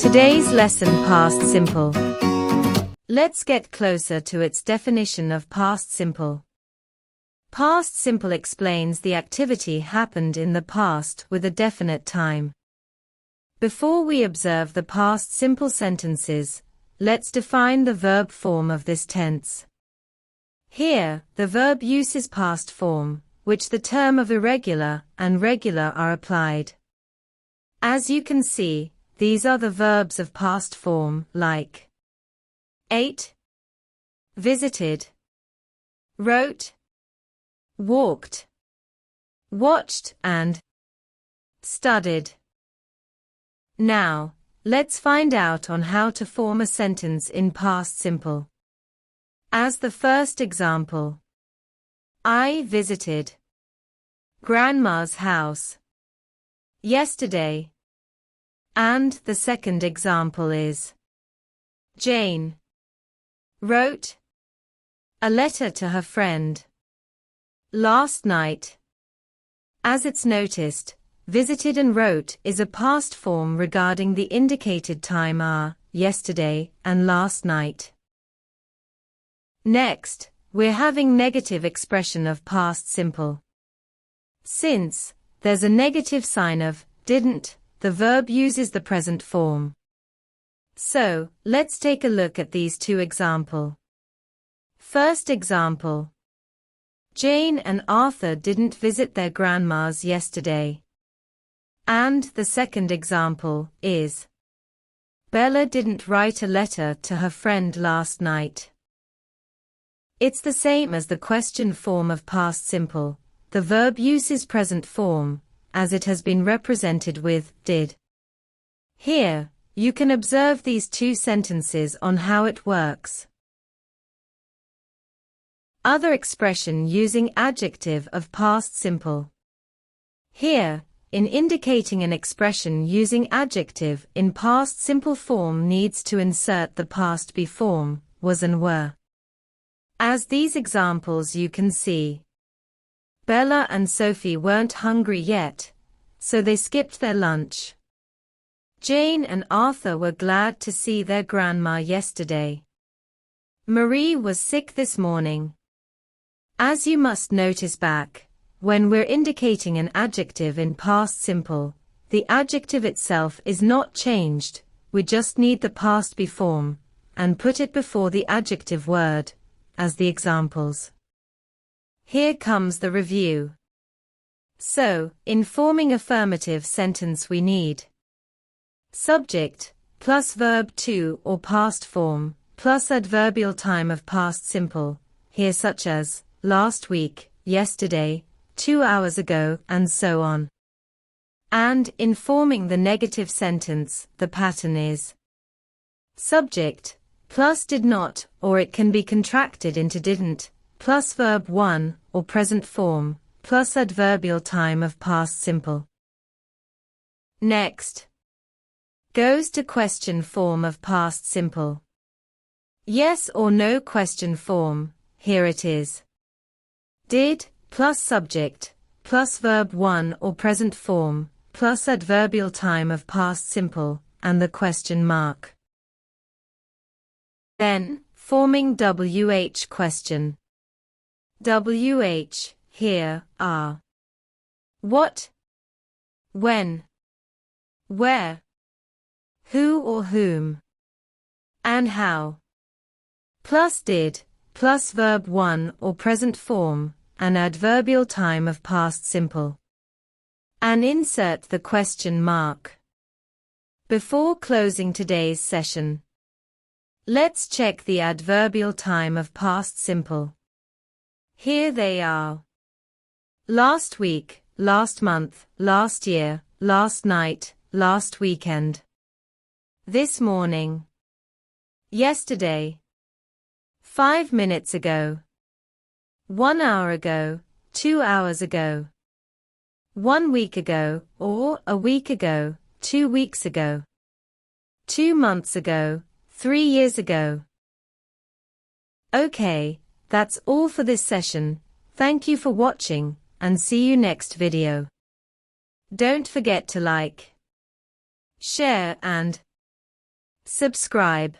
Today's lesson past simple. Let's get closer to its definition of past simple. Past simple explains the activity happened in the past with a definite time. Before we observe the past simple sentences, let's define the verb form of this tense. Here, the verb use is past form, which the term of irregular and regular are applied. As you can see, these are the verbs of past form, like ate, visited, wrote, walked, watched, and studied. Now, let's find out on how to form a sentence in past simple. As the first example, I visited Grandma's house yesterday. And the second example is Jane wrote a letter to her friend last night. As it's noticed, visited and wrote is a past form regarding the indicated time are, yesterday and last night. Next, we're having negative expression of past simple. Since there's a negative sign of didn't, the verb uses the present form. So, let's take a look at these two examples. First example. Jane and Arthur didn't visit their grandmas yesterday. And the second example is Bella didn't write a letter to her friend last night. It's the same as the question form of past simple. The verb uses present form, as it has been represented with did. Here, you can observe these two sentences on how it works. Other expression using adjective of past simple. Here, in indicating an expression using adjective in past simple form needs to insert the past be form, was and were. As these examples you can see, Bella and Sophie weren't hungry yet, so they skipped their lunch. Jane and Arthur were glad to see their grandma yesterday. Marie was sick this morning. As you must notice back, when we're indicating an adjective in past simple, the adjective itself is not changed, we just need the past be form, and put it before the adjective word, as the examples. Here comes the review. So, in forming affirmative sentence we need subject, plus verb to or past form, plus adverbial time of past simple, here such as, last week, yesterday, 2 hours ago, and so on. And, in forming the negative sentence, the pattern is subject, plus did not, or it can be contracted into didn't, plus verb 1, or present form, plus adverbial time of past simple. Next. Goes to question form of past simple. Yes or no question form, here it is. Did, plus subject, plus verb 1 or present form, plus adverbial time of past simple, and the question mark. Then, forming WH question. WH, here, are what, when, where, who or whom, and how. Plus did, plus verb 1 or present form, and adverbial time of past simple. And insert the question mark. Before closing today's session, let's check the adverbial time of past simple. Here they are. Last week, last month, last year, last night, last weekend. This morning. Yesterday. 5 minutes ago. 1 hour ago, 2 hours ago. 1 week ago, or a week ago, 2 weeks ago. 2 months ago, 3 years ago. Okay, that's all for this session. Thank you for watching, and see you next video. Don't forget to like, share and Subscribe.